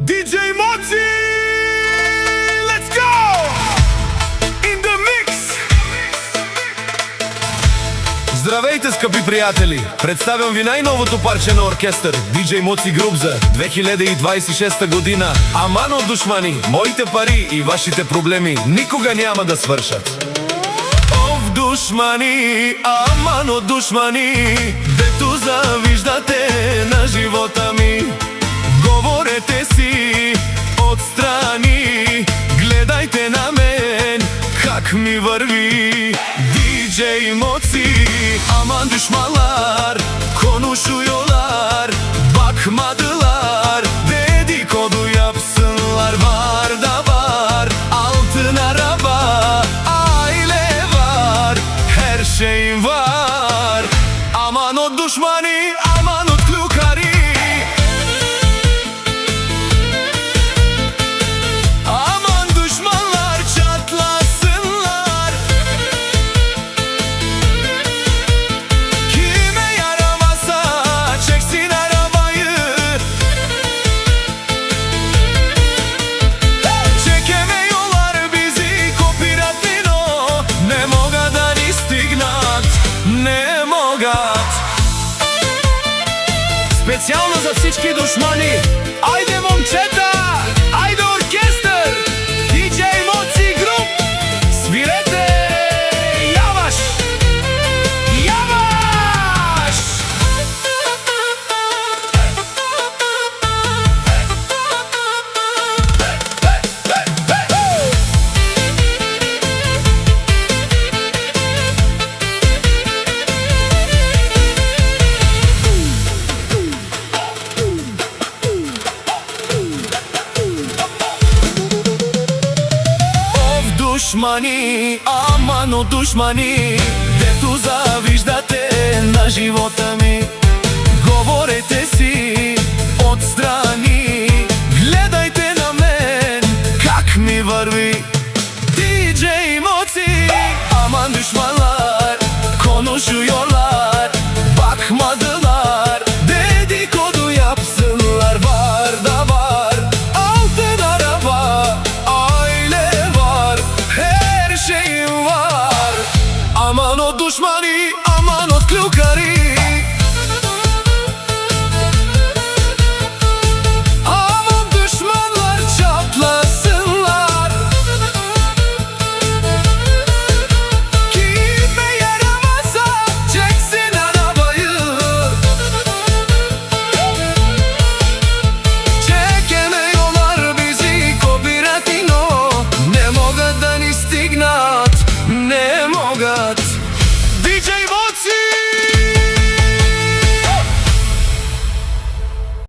DJ Moci, let's go! In the mix! Здравејте, скъпи пријатели! Представям ви најновото парче на оркестър DJ Moci Group за 2026 година. Амано душмани, моите пари и вашите проблеми никога няма да свършат. Ов душмани, амано душмани, дето завиждате на живота ми. Говорете си отстрани, гледайте на мен как ми върви. DJ Moci, aman düşmanlar konuşuyorlar, bakmadılar, dedikodu yapsınlar. Var da var, altın araba, aile var, her şey var. Aman o düşmani, aman o klukari, aman düşmanlar çatlasınlar. Kime yaramazsa çeksin arabayı, çekemiyorlar bizi Kopiratlino. Ne mogadan istignat, ne mogat. Специјално за всички душмани. Ајде момчета, ајде оркестър, DJ Moci Group, свирете јаваш, јаваш. Душмани, аман о душмани, дето завиждате на живота ми. Говорете си